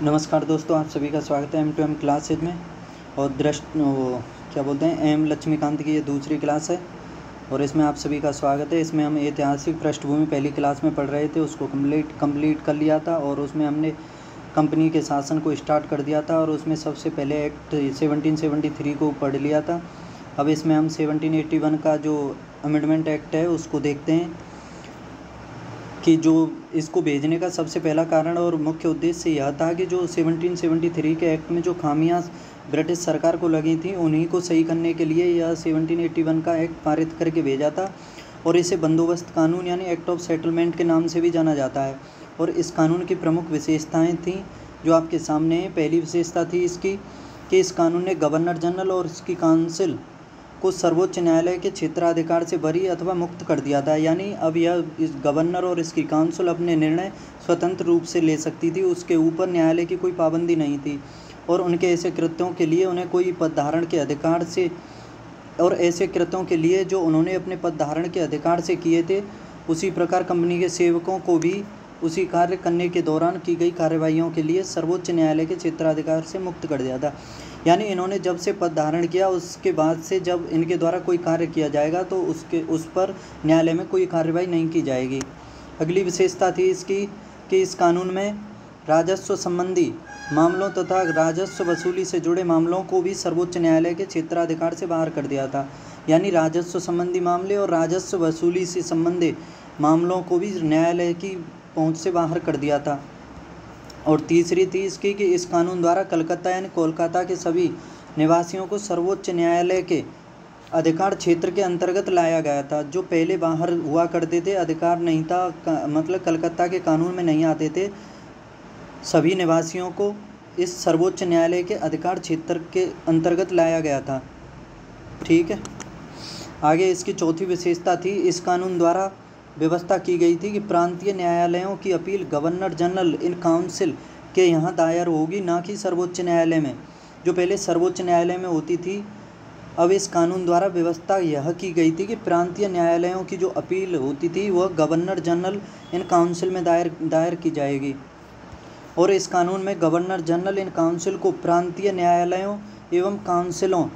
नमस्कार दोस्तों, आप सभी का स्वागत है M2M क्लासेज में। और क्या बोलते हैं एम लक्ष्मीकांत की ये दूसरी क्लास है और इसमें आप सभी का स्वागत है। इसमें हम ऐतिहासिक पृष्ठभूमि पहली क्लास में पढ़ रहे थे, उसको कंप्लीट कर लिया था और उसमें हमने कंपनी के शासन को स्टार्ट कर दिया था और उसमें सबसे पहले एक्ट 1773 को पढ़ लिया था। अब इसमें हम 1781 का जो अमेंडमेंट एक्ट है उसको देखते हैं कि जो इसको भेजने का सबसे पहला कारण और मुख्य उद्देश्य यह था कि जो 1773 के एक्ट में जो खामियां ब्रिटिश सरकार को लगी थी उन्हीं को सही करने के लिए यह 1781 का एक्ट पारित करके भेजा था। और इसे बंदोबस्त कानून यानी एक्ट ऑफ सेटलमेंट के नाम से भी जाना जाता है। और इस कानून की प्रमुख विशेषताएं थीं जो आपके सामने हैं। पहली विशेषता थी इसकी कि इस कानून ने गवर्नर जनरल और इसकी काउंसिल को सर्वोच्च न्यायालय के क्षेत्राधिकार से बरी अथवा मुक्त कर दिया था। यानी अब यह इस गवर्नर और इसकी काउंसिल अपने निर्णय स्वतंत्र रूप से ले सकती थी, उसके ऊपर न्यायालय की कोई पाबंदी नहीं थी। और उनके ऐसे कृत्यों के लिए उन्हें कोई पद धारण के अधिकार से और ऐसे कृत्यों के लिए जो उन्होंने अपने पद धारण के अधिकार से किए थे, उसी प्रकार कंपनी के सेवकों को भी उसी कार्य करने के दौरान की गई कार्यवाहियों के लिए सर्वोच्च न्यायालय के क्षेत्राधिकार से मुक्त कर दिया था। यानी इन्होंने जब से पद धारण किया उसके बाद से जब इनके द्वारा कोई कार्य किया जाएगा तो उस पर न्यायालय में कोई कार्रवाई नहीं की जाएगी। अगली विशेषता थी इसकी कि इस कानून में राजस्व संबंधी मामलों तथा राजस्व वसूली से जुड़े मामलों को भी सर्वोच्च न्यायालय के क्षेत्राधिकार से बाहर कर दिया था। यानी राजस्व संबंधी मामले और राजस्व वसूली से संबंधित मामलों को भी न्यायालय की पहुंच से बाहर कर दिया था। और तीसरी थी इसकी कि इस कानून द्वारा कलकत्ता यानी कोलकाता के सभी निवासियों को सर्वोच्च न्यायालय के अधिकार क्षेत्र के अंतर्गत लाया गया था। जो पहले बाहर हुआ करते थे, अधिकार नहीं था, मतलब कलकत्ता के कानून में नहीं आते थे, सभी निवासियों को इस सर्वोच्च न्यायालय के अधिकार क्षेत्र के अंतर्गत लाया गया था। ठीक है, आगे इसकी चौथी विशेषता थी इस कानून द्वारा व्यवस्था की गई थी कि प्रांतीय न्यायालयों की appeal governor general in council के यहाँ दायर होगी, ना कि सर्वोच्च न्यायालय में। जो पहले सर्वोच्च न्यायालय में होती थी, अब इस कानून द्वारा व्यवस्था यह की गई थी कि प्रांतीय न्यायालयों की जो अपील होती थी वह गवर्नर जनरल इन काउंसिल में दायर की जाएगी। और इस कानून में गवर्नर जनरल इन काउंसिल को प्रांतीय न्यायालयों एवं काउंसिलों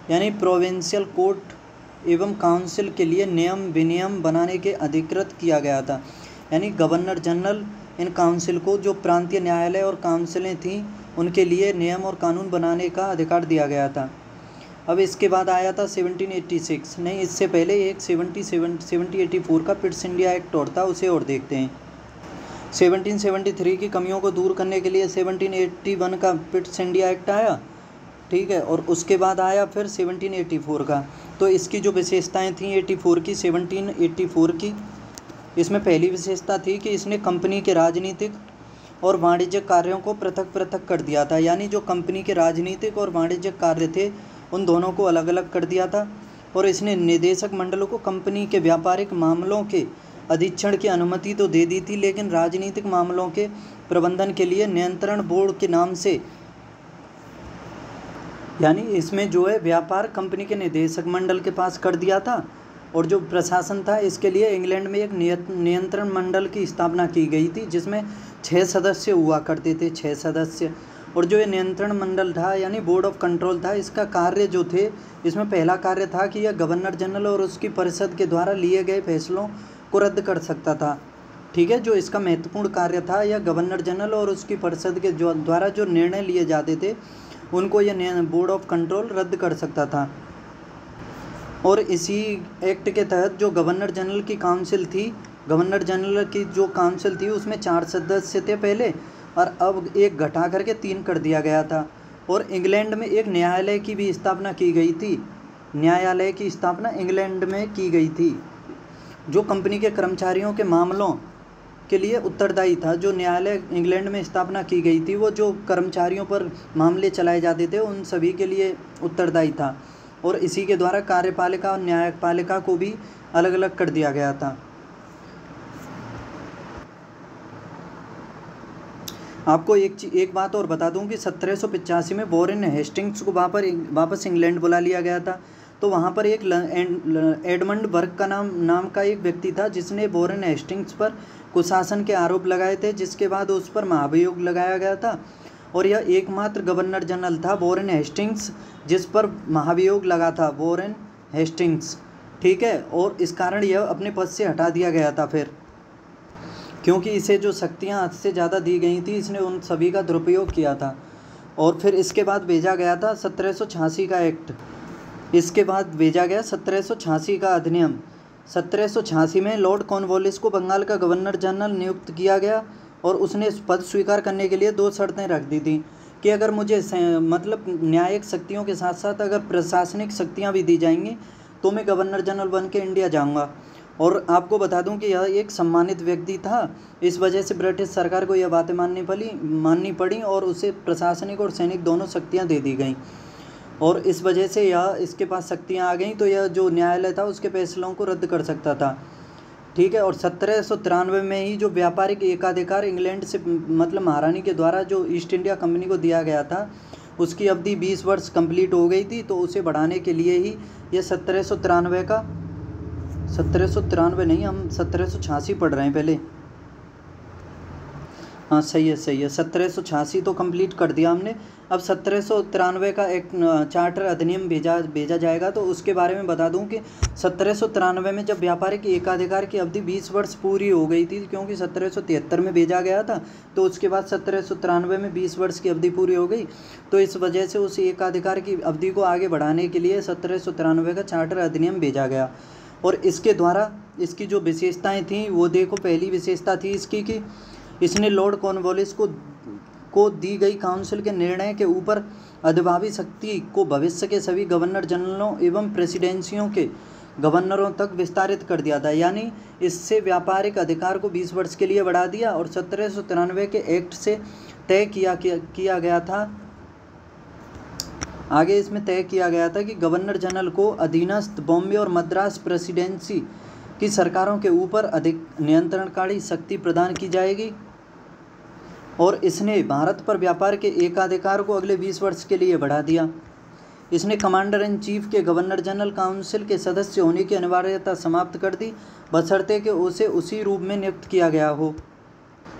यानी प्रोविंशियल कोर्ट एवं काउंसिल के लिए नियम विनियम बनाने के अधिकृत किया गया था। यानी गवर्नर जनरल इन काउंसिल को जो प्रांतीय न्यायालय और काउंसिलें थीं उनके लिए नियम और कानून बनाने का अधिकार दिया गया था। अब इसके बाद आया था 1786, नहीं इससे पहले एक 1784 का पिट्स इंडिया एक्ट और था, उसे और देखते हैं। 1773 की कमियों को दूर करने के लिए 1781 का पिट्स इंडिया एक्ट आया, ठीक है, और उसके बाद आया फिर 1784 का। तो इसकी जो विशेषताएं थीं 1784 की, इसमें पहली विशेषता थी कि इसने कंपनी के राजनीतिक और वाणिज्यिक कार्यों को पृथक पृथक कर दिया था। यानी जो कंपनी के राजनीतिक और वाणिज्यिक कार्य थे उन दोनों को अलग अलग कर दिया था। और इसने निदेशक मंडलों को कंपनी के व्यापारिक मामलों के अधीक्षण की अनुमति तो दे दी थी, लेकिन राजनीतिक मामलों के प्रबंधन के लिए नियंत्रण बोर्ड के नाम से, यानी इसमें जो है व्यापार कंपनी के निदेशक मंडल के पास कर दिया था। और जो प्रशासन था इसके लिए इंग्लैंड में एक नियंत्रण मंडल की स्थापना की गई थी जिसमें 6 सदस्य हुआ करते थे, 6 सदस्य। और जो ये नियंत्रण मंडल था यानी बोर्ड ऑफ कंट्रोल था, इसका कार्य जो थे, इसमें पहला कार्य था कि यह गवर्नर जनरल और उसकी परिषद के द्वारा लिए गए फैसलों को रद्द कर सकता था। ठीक है, जो इसका महत्वपूर्ण कार्य था, यह गवर्नर जनरल और उसकी परिषद के द्वारा जो निर्णय लिए जाते थे उनको यह बोर्ड ऑफ कंट्रोल रद्द कर सकता था। और इसी एक्ट के तहत जो गवर्नर जनरल की काउंसिल थी, गवर्नर जनरल की जो काउंसिल थी उसमें 4 सदस्य थे पहले, और अब एक घटा करके 3 कर दिया गया था। और इंग्लैंड में एक न्यायालय की भी स्थापना की गई थी, न्यायालय की स्थापना इंग्लैंड में की गई थी जो कंपनी के कर्मचारियों के मामलों के लिए उत्तरदायी था। जो न्यायालय इंग्लैंड में स्थापना की गई थी वो जो कर्मचारियों पर मामले चलाए जाते थे उन सभी के लिए उत्तरदायी था। और इसी के द्वारा कार्यपालिका और न्यायपालिका को भी अलग अलग कर दिया गया था। आपको एक बात और बता दूं कि 1785 में वॉरेन हेस्टिंग्स को वापस इंग्लैंड बुला लिया गया था। तो वहाँ पर एक एडमंड बर्ग का नाम का एक व्यक्ति था जिसने वॉरेन हेस्टिंग्स पर कुशासन के आरोप लगाए थे, जिसके बाद उस पर महाभियोग लगाया गया था। और यह एकमात्र गवर्नर जनरल था वॉरेन हेस्टिंग्स जिस पर महाभियोग लगा था, वॉरेन हेस्टिंग्स, ठीक है। और इस कारण यह अपने पद से हटा दिया गया था फिर, क्योंकि इसे जो शक्तियाँ हद से ज़्यादा दी गई थी इसने उन सभी का दुरुपयोग किया था। और फिर इसके बाद भेजा गया था 1786 का एक्ट, इसके बाद भेजा गया 1786 का अधिनियम। 1786 में लॉर्ड कॉर्नवालिस को बंगाल का गवर्नर जनरल नियुक्त किया गया और उसने इस पद स्वीकार करने के लिए 2 शर्तें रख दी थी कि अगर मुझे मतलब न्यायिक शक्तियों के साथ साथ अगर प्रशासनिक शक्तियाँ भी दी जाएंगी तो मैं गवर्नर जनरल बन के इंडिया जाऊँगा। और आपको बता दूं कि यह एक सम्मानित व्यक्ति था, इस वजह से ब्रिटिश सरकार को यह बातें माननी पड़ी और उसे प्रशासनिक और सैनिक दोनों शक्तियां दे दी गईं। और इस वजह से यह इसके पास शक्तियां आ गईं तो यह जो न्यायालय था उसके फैसलों को रद्द कर सकता था, ठीक है। और 1793 में ही जो व्यापारिक एकाधिकार इंग्लैंड से मतलब महारानी के द्वारा जो ईस्ट इंडिया कंपनी को दिया गया था उसकी अवधि 20 वर्ष कंप्लीट हो गई थी, तो उसे बढ़ाने के लिए ही यह 1793 नहीं, हम 1786 पढ़ रहे हैं पहले। हाँ सही है 1786 तो कंप्लीट कर दिया हमने। अब 1793 का एक चार्टर अधिनियम भेजा जाएगा। तो उसके बारे में बता दूं कि 1793 में जब व्यापारिक एकाधिकार की अवधि 20 वर्ष पूरी हो गई थी, क्योंकि 1773 में भेजा गया था, तो उसके बाद 1793 में 20 वर्ष की अवधि पूरी हो गई, तो इस वजह से उस एकाधिकार की अवधि को आगे बढ़ाने के लिए 1793 का चार्टर अधिनियम भेजा गया। और इसके द्वारा इसकी जो विशेषताएँ थीं वो देखो, पहली विशेषता थी इसकी कि इसने लॉर्ड कॉर्नवालिस को दी गई काउंसिल के निर्णय के ऊपर अधिभावी शक्ति को भविष्य के सभी गवर्नर जनरलों एवं प्रेसिडेंसियों के गवर्नरों तक विस्तारित कर दिया था। यानी इससे व्यापारिक अधिकार को 20 वर्ष के लिए बढ़ा दिया। और 1793 के एक्ट से तय किया गया था, आगे इसमें तय किया गया था कि गवर्नर जनरल को अधीनस्थ बॉम्बे और मद्रास प्रेसिडेंसी की सरकारों के ऊपर अधिक नियंत्रणकारी शक्ति प्रदान की जाएगी। और इसने भारत पर व्यापार के एकाधिकार को अगले 20 वर्ष के लिए बढ़ा दिया। इसने कमांडर इन चीफ के गवर्नर जनरल काउंसिल के सदस्य होने की अनिवार्यता समाप्त कर दी, बशर्ते कि उसे उसी रूप में नियुक्त किया गया हो।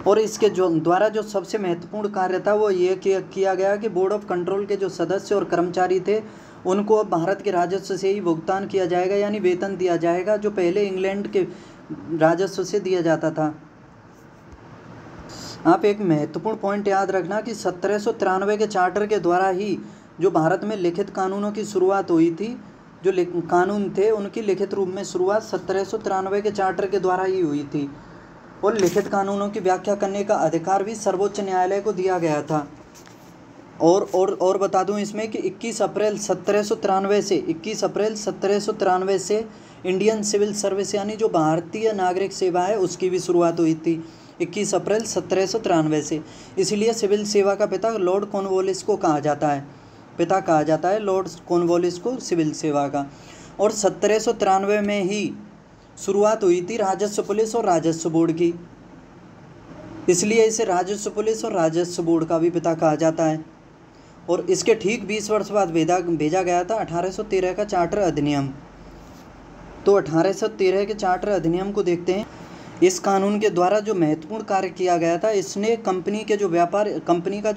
और इसके द्वारा जो सबसे महत्वपूर्ण कार्य था वो ये किया गया कि बोर्ड ऑफ कंट्रोल के जो सदस्य और कर्मचारी थे उनको अब भारत के राजस्व से ही भुगतान किया जाएगा, यानी वेतन दिया जाएगा, जो पहले इंग्लैंड के राजस्व से दिया जाता था। आप एक महत्वपूर्ण पॉइंट याद रखना कि 1793 के चार्टर के द्वारा ही जो भारत में लिखित कानूनों की शुरुआत हुई थी, जो कानून थे उनकी लिखित रूप में शुरुआत 1793 के चार्टर के द्वारा ही हुई थी। और लिखित कानूनों की व्याख्या करने का अधिकार भी सर्वोच्च न्यायालय को दिया गया था। और बता दूं इसमें कि 21 अप्रैल 1793 से इंडियन सिविल सर्विस यानी जो भारतीय नागरिक सेवा है उसकी भी शुरुआत हुई थी 21 अप्रैल 1793 से। इसलिए सिविल सेवा का पिता लॉर्ड कॉर्नवालिस को कहा जाता है, लॉर्ड कॉर्नवालिस को सिविल सेवा का। और 1793 में ही शुरुआत हुई थी राजस्व पुलिस और राजस्व बोर्ड की, इसलिए इसे राजस्व पुलिस और राजस्व बोर्ड का भी पिता कहा जाता है। और इसके ठीक 20 वर्ष बाद भेजा गया था 1813 का चार्टर अधिनियम। तो 1813 के चार्टर अधिनियम को देखते हैं। इस कानून के द्वारा जो महत्वपूर्ण कार्य किया गया था, इसने कंपनी का जो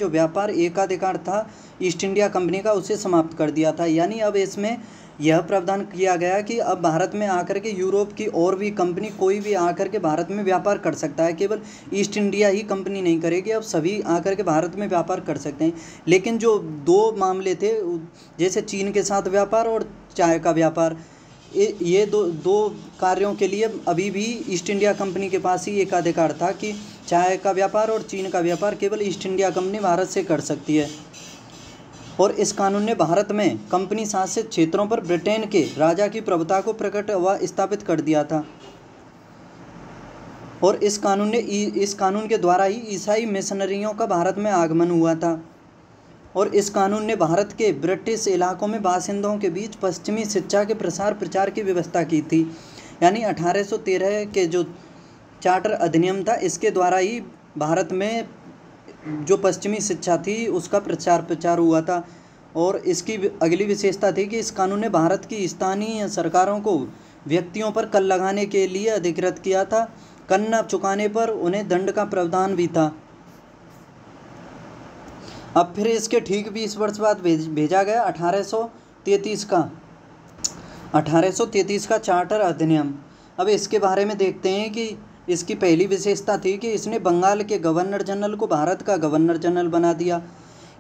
व्यापार एकाधिकार था ईस्ट इंडिया कंपनी का, उसे समाप्त कर दिया था। यानी अब इसमें यह प्रावधान किया गया कि अब भारत में आकर के यूरोप की और भी कंपनी कोई भी आकर के भारत में व्यापार कर सकता है, केवल ईस्ट इंडिया ही कंपनी नहीं करेगी, अब सभी आकर के भारत में व्यापार कर सकते हैं। लेकिन जो 2 मामले थे, जैसे चीन के साथ व्यापार और चाय का व्यापार, ये दो कार्यों के लिए अभी भी ईस्ट इंडिया कंपनी के पास ही एकाधिकार था कि चाय का व्यापार और चीन का व्यापार केवल ईस्ट इंडिया कंपनी भारत से कर सकती है। और इस कानून ने भारत में कंपनी शासित क्षेत्रों पर ब्रिटेन के राजा की प्रभुता को प्रकट व स्थापित कर दिया था। और इस कानून के द्वारा ही ईसाई मिशनरियों का भारत में आगमन हुआ था। और इस कानून ने भारत के ब्रिटिश इलाकों में बासिंदों के बीच पश्चिमी शिक्षा के प्रचार की व्यवस्था की थी। यानी 1813 के जो चार्टर अधिनियम था, इसके द्वारा ही भारत में जो पश्चिमी शिक्षा थी उसका प्रचार हुआ था। और इसकी अगली विशेषता थी कि इस कानून ने भारत की स्थानीय सरकारों को व्यक्तियों पर कर लगाने के लिए अधिकृत किया था। कर न चुकाने पर उन्हें दंड का प्रावधान भी था। अब फिर इसके ठीक 20 वर्ष बाद भेजा गया 1833 का चार्टर अधिनियम। अब इसके बारे में देखते हैं कि इसकी पहली विशेषता थी कि इसने बंगाल के गवर्नर जनरल को भारत का गवर्नर जनरल बना दिया।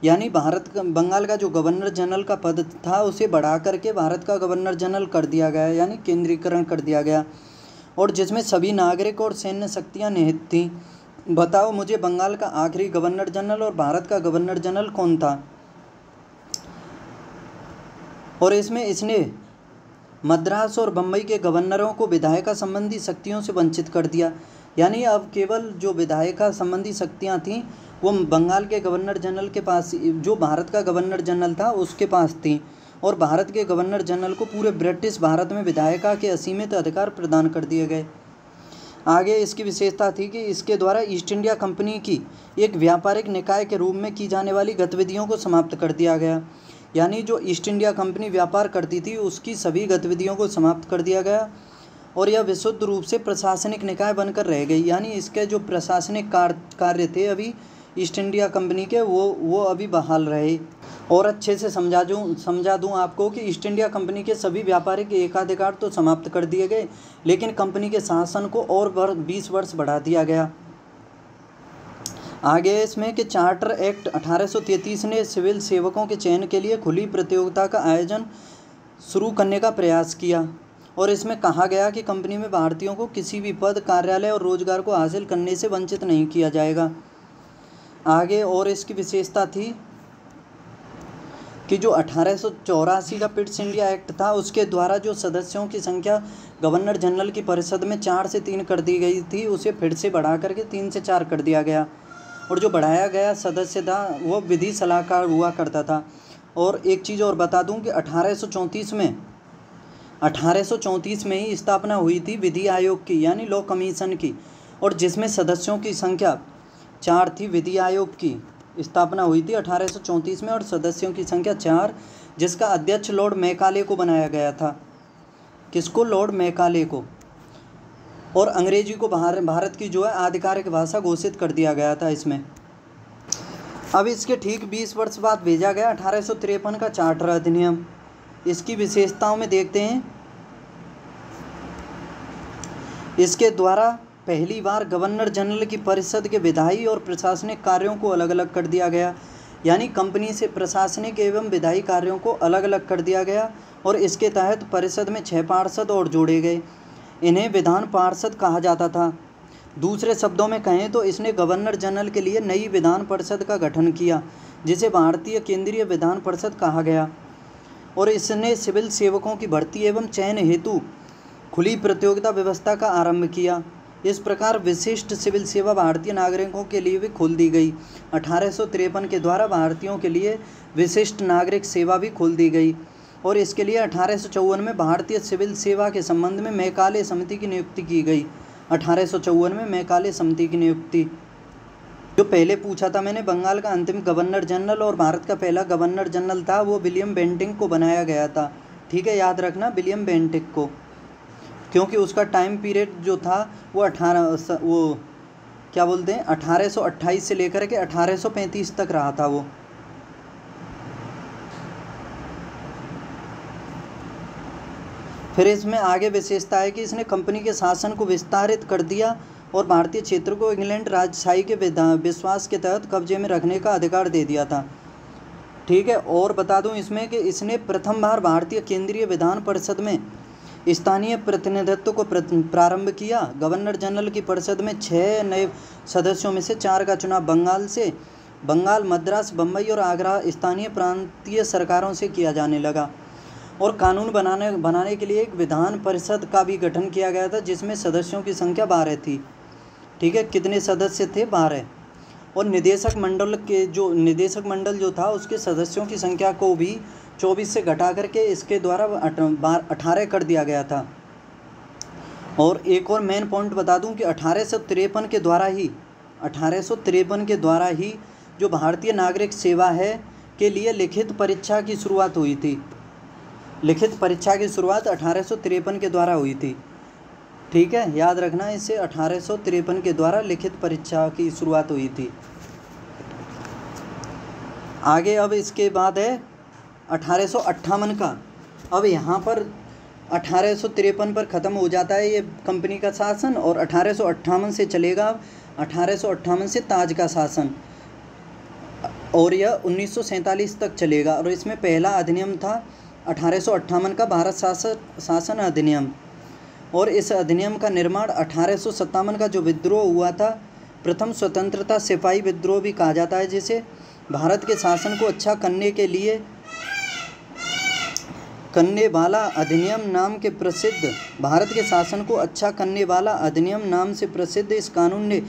यानी बंगाल का जो गवर्नर जनरल का पद था उसे बढ़ा करके भारत का गवर्नर जनरल कर दिया गया, यानी केंद्रीकरण कर दिया गया, और जिसमें सभी नागरिक और सैन्य शक्तियाँ निहित थीं। बताओ मुझे, बंगाल का आखिरी गवर्नर जनरल और भारत का गवर्नर जनरल कौन था? और इसमें इसने मद्रास और बम्बई के गवर्नरों को विधायिका संबंधी शक्तियों से वंचित कर दिया। यानी अब केवल जो विधायिका संबंधी शक्तियां थीं वो बंगाल के गवर्नर जनरल के पास, जो भारत का गवर्नर जनरल था उसके पास थी, और भारत के गवर्नर जनरल को पूरे ब्रिटिश भारत में विधायिका के असीमित अधिकार प्रदान कर दिए गए। आगे इसकी विशेषता थी कि इसके द्वारा ईस्ट इंडिया कंपनी की एक व्यापारिक निकाय के रूप में की जाने वाली गतिविधियों को समाप्त कर दिया गया। यानी जो ईस्ट इंडिया कंपनी व्यापार करती थी उसकी सभी गतिविधियों को समाप्त कर दिया गया, और यह विशुद्ध रूप से प्रशासनिक निकाय बनकर रह गई। यानी इसके जो प्रशासनिक कार्य थे अभी ईस्ट इंडिया कंपनी के, वो अभी बहाल रहे। और अच्छे से समझा दूं आपको कि ईस्ट इंडिया कंपनी के सभी व्यापारिक एकाधिकार तो समाप्त कर दिए गए, लेकिन कंपनी के शासन को और 20 वर्ष बढ़ा दिया गया। आगे इसमें कि चार्टर एक्ट 1833 ने सिविल सेवकों के चयन के लिए खुली प्रतियोगिता का आयोजन शुरू करने का प्रयास किया, और इसमें कहा गया कि कंपनी में भारतीयों को किसी भी पद, कार्यालय और रोजगार को हासिल करने से वंचित नहीं किया जाएगा। आगे और इसकी विशेषता थी कि जो 1884 का पिट्स इंडिया एक्ट था उसके द्वारा जो सदस्यों की संख्या गवर्नर जनरल की परिषद में 4 से 3 कर दी गई थी, उसे फिर से बढ़ा करके 3 से 4 कर दिया गया, और जो बढ़ाया गया सदस्य था वो विधि सलाहकार हुआ करता था। और एक चीज़ और बता दूं कि 1834 में ही स्थापना हुई थी विधि आयोग की, यानी लॉ कमीशन की, और जिसमें सदस्यों की संख्या 4 थी। विधि आयोग की स्थापना हुई थी 1834 में और सदस्यों की संख्या 4, जिसका अध्यक्ष लॉर्ड मैकाले को बनाया गया था। किसको? लॉर्ड मैकाले को। और अंग्रेजी को भारत की जो है आधिकारिक भाषा घोषित कर दिया गया था इसमें। अब इसके ठीक 20 वर्ष बाद भेजा गया 1853 का चार्टर अधिनियम। इसकी विशेषताओं में देखते हैं, इसके द्वारा पहली बार गवर्नर जनरल की परिषद के विधायी और प्रशासनिक कार्यों को अलग अलग कर दिया गया। यानी कंपनी से प्रशासनिक एवं विधायी कार्यों को अलग अलग कर दिया गया, और इसके तहत परिषद में 6 पार्षद और जोड़े गए। इन्हें विधान पार्षद कहा जाता था। दूसरे शब्दों में कहें तो इसने गवर्नर जनरल के लिए नई विधान परिषद का गठन किया, जिसे भारतीय केंद्रीय विधान परिषद कहा गया, और इसने सिविल सेवकों की भर्ती एवं चयन हेतु खुली प्रतियोगिता व्यवस्था का आरंभ किया। इस प्रकार विशिष्ट सिविल सेवा भारतीय नागरिकों के लिए भी खोल दी गई। 1853 के द्वारा भारतीयों के लिए विशिष्ट नागरिक सेवा भी खोल दी गई, और इसके लिए 1854 में भारतीय सिविल सेवा के संबंध में मैकाले समिति की नियुक्ति की गई। 1854 में मैकाले समिति की नियुक्ति। जो पहले पूछा था मैंने, बंगाल का अंतिम गवर्नर जनरल और भारत का पहला गवर्नर जनरल था वो विलियम बेंटिक को बनाया गया था। ठीक है, याद रखना विलियम बेंटिक को, क्योंकि उसका टाइम पीरियड जो था वो 1828 से लेकर के 1835 तक रहा था वो। फिर इसमें आगे विशेषता है कि इसने कंपनी के शासन को विस्तारित कर दिया और भारतीय क्षेत्र को इंग्लैंड राजशाही के विश्वास के तहत कब्जे में रखने का अधिकार दे दिया था। ठीक है, और बता दूं इसमें कि इसने प्रथम बार भारतीय केंद्रीय विधान परिषद में स्थानीय प्रतिनिधित्व को प्रारंभ किया। गवर्नर जनरल की परिषद में 6 नए सदस्यों में से 4 का चुनाव बंगाल, मद्रास, बम्बई और आगरा स्थानीय प्रांतीय सरकारों से किया जाने लगा, और कानून बनाने के लिए एक विधान परिषद का भी गठन किया गया था, जिसमें सदस्यों की संख्या 12 थी। ठीक है, कितने सदस्य थे? 12। और निदेशक मंडल जो था उसके सदस्यों की संख्या को भी 24 से घटा करके इसके द्वारा 18 कर दिया गया था। और एक और मेन पॉइंट बता दूं कि 1853 के द्वारा ही जो भारतीय नागरिक सेवा है के लिए लिखित परीक्षा की शुरुआत हुई थी। लिखित परीक्षा की शुरुआत 1853 के द्वारा हुई थी। ठीक है, याद रखना इसे, 1853 के द्वारा लिखित परीक्षा की शुरुआत हुई थी। आगे अब इसके बाद है 1858 का। अब यहाँ पर 1853 पर ख़त्म हो जाता है ये कंपनी का शासन और 1858 से चलेगा। 1858 से ताज का शासन और यह 1947 तक चलेगा। और इसमें पहला अधिनियम था 1858 का भारत शासन अधिनियम। और इस अधिनियम का निर्माण 1857 का जो विद्रोह हुआ था, प्रथम स्वतंत्रता सिपाही विद्रोह भी कहा जाता है, जिसे भारत के शासन को अच्छा करने वाला अधिनियम नाम के प्रसिद्ध, भारत के शासन को अच्छा करने वाला अधिनियम नाम से प्रसिद्ध इस कानून ने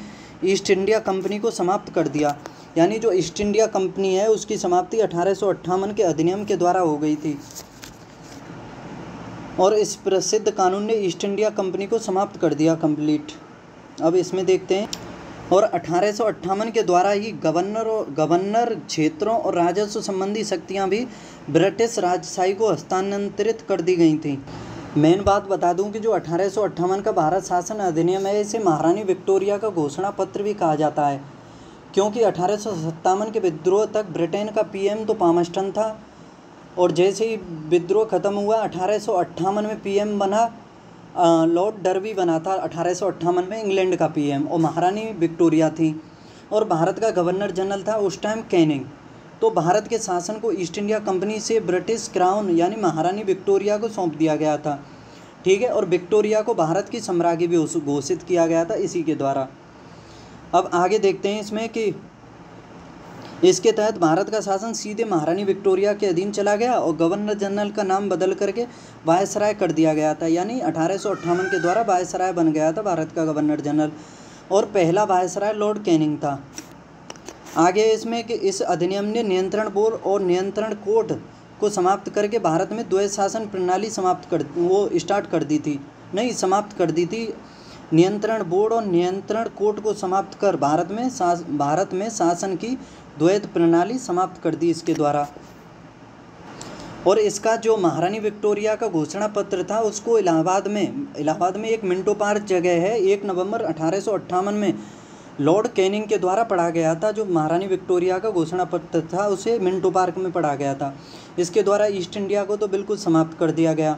ईस्ट इंडिया कंपनी को समाप्त कर दिया। यानी जो ईस्ट इंडिया कंपनी है उसकी समाप्ति 1858 के अधिनियम के द्वारा हो गई थी और इस प्रसिद्ध कानून ने ईस्ट इंडिया कंपनी को समाप्त कर दिया कंप्लीट। अब इसमें देखते हैं। और 1858 के द्वारा ही गवर्नर क्षेत्रों और राजस्व संबंधी शक्तियां भी ब्रिटिश राजशाही को हस्तांतरित कर दी गई थी। मेन बात बता दूं कि जो 1858 का भारत शासन अधिनियम है, इसे महारानी विक्टोरिया का घोषणा पत्र भी कहा जाता है, क्योंकि 1857 के विद्रोह तक ब्रिटेन का पीएम तो पामस्टन था और जैसे ही विद्रोह खत्म हुआ 1858 में पीएम बना लॉर्ड डर्बी बना था 1858 में इंग्लैंड का पीएम, और महारानी विक्टोरिया थी और भारत का गवर्नर जनरल था उस टाइम कैनिंग। तो भारत के शासन को ईस्ट इंडिया कंपनी से ब्रिटिश क्राउन यानी महारानी विक्टोरिया को सौंप दिया गया था। ठीक है, और विक्टोरिया को भारत की सम्राज्ञी भी घोषित किया गया था इसी के द्वारा। अब आगे देखते हैं इसमें कि इसके तहत भारत का शासन सीधे महारानी विक्टोरिया के अधीन चला गया और गवर्नर जनरल का नाम बदल करके वायसराय कर दिया गया था। यानी 1858 के द्वारा वायसराय बन गया था भारत का गवर्नर जनरल और पहला वायसराय लॉर्ड कैनिंग था। आगे इसमें कि इस अधिनियम ने नियंत्रण बोर्ड और नियंत्रण कोर्ट को समाप्त करके भारत में द्वैध शासन प्रणाली समाप्त कर दी थी। नियंत्रण बोर्ड और नियंत्रण कोर्ट को समाप्त कर भारत में शासन की द्वैध प्रणाली समाप्त कर दी इसके द्वारा। और इसका जो महारानी विक्टोरिया का घोषणा पत्र था उसको इलाहाबाद में एक मिंटो पार्क जगह है, 1 नवंबर 1858 में लॉर्ड कैनिंग के द्वारा पढ़ा गया था। जो महारानी विक्टोरिया का घोषणा पत्र था उसे मिंटो पार्क में पढ़ा गया था। इसके द्वारा ईस्ट इंडिया को तो बिल्कुल समाप्त कर दिया गया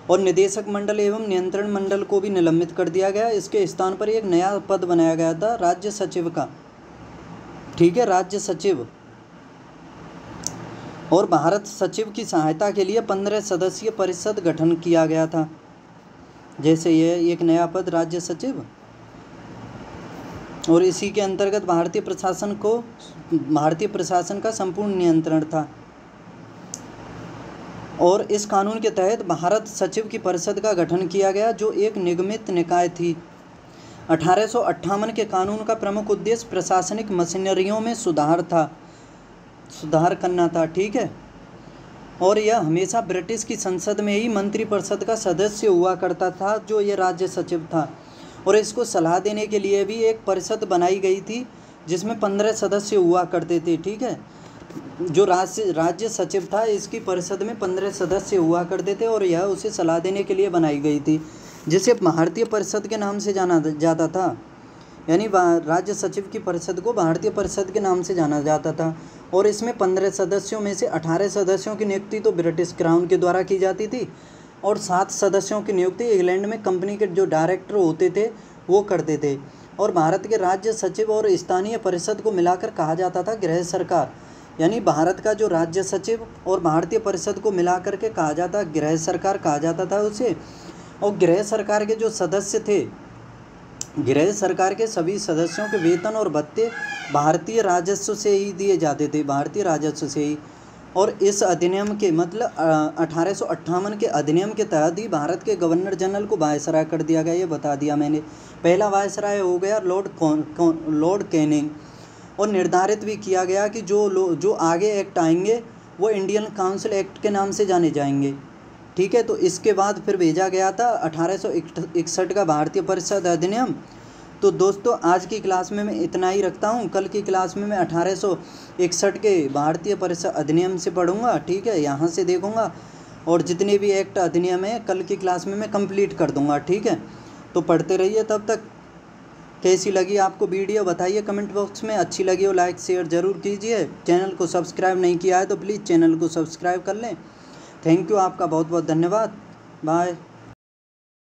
और निदेशक मंडल एवं नियंत्रण मंडल को भी निलंबित कर दिया गया। इसके स्थान पर एक नया पद बनाया गया था राज्य सचिव का। ठीक है, राज्य सचिव। और भारत सचिव की सहायता के लिए 15 सदस्यीय परिषद गठन किया गया था। जैसे ये एक नया पद राज्य सचिव, और इसी के अंतर्गत भारतीय प्रशासन का संपूर्ण नियंत्रण था। और इस कानून के तहत भारत सचिव की परिषद का गठन किया गया जो एक निगमित निकाय थी। 1858 के कानून का प्रमुख उद्देश्य प्रशासनिक मशीनरियों में सुधार करना था। ठीक है, और यह हमेशा ब्रिटिश की संसद में ही मंत्रिपरिषद का सदस्य हुआ करता था जो ये राज्य सचिव था। और इसको सलाह देने के लिए भी एक परिषद बनाई गई थी जिसमें 15 सदस्य हुआ करते थे। ठीक है, जो राज्य सचिव था इसकी परिषद में 15 सदस्य हुआ करते थे और यह उसे सलाह देने के लिए बनाई गई थी, जिसे भारतीय परिषद के नाम से जाना जाता था। यानी राज्य सचिव की परिषद को भारतीय परिषद के नाम से जाना जाता था। और इसमें 15 सदस्यों में से 18 सदस्यों की नियुक्ति तो ब्रिटिश क्राउन के द्वारा की जाती थी और 7 सदस्यों की नियुक्ति इंग्लैंड में कंपनी के जो डायरेक्टर होते थे वो करते थे। और भारत के राज्य सचिव और स्थानीय परिषद को मिलाकर कहा जाता था गृह सरकार। यानी भारत का जो राज्य सचिव और भारतीय परिषद को मिलाकर के कहा जाता गृह सरकार कहा जाता था उसे। और गृह सरकार के जो सदस्य थे, गृह सरकार के सभी सदस्यों के वेतन और भत्ते भारतीय राजस्व से ही दिए जाते थे, भारतीय राजस्व से ही। और इस अधिनियम के मतलब 1858 के अधिनियम के तहत ही भारत के गवर्नर जनरल को वायसराय कर दिया गया। ये बता दिया मैंने। पहला वायसराय हो गया लॉर्ड कैनिंग। और निर्धारित भी किया गया कि जो आगे एक्ट आएंगे वो इंडियन काउंसिल एक्ट के नाम से जाने जाएंगे। ठीक है, तो इसके बाद फिर भेजा गया था 1861 का भारतीय परिषद अधिनियम। तो दोस्तों आज की क्लास में मैं इतना ही रखता हूँ। कल की क्लास में मैं 1861 के भारतीय परिषद अधिनियम से पढ़ूँगा, ठीक है, यहाँ से देखूँगा, और जितने भी एक्ट अधिनियम है कल की क्लास में मैं कंप्लीट कर दूँगा, ठीक है। तो पढ़ते रहिए। तब तक कैसी लगी आपको वीडियो बताइए कमेंट बॉक्स में। अच्छी लगी हो लाइक शेयर ज़रूर कीजिए। चैनल को सब्सक्राइब नहीं किया है तो प्लीज़ चैनल को सब्सक्राइब कर लें। थैंक यू, आपका बहुत बहुत धन्यवाद। बाय।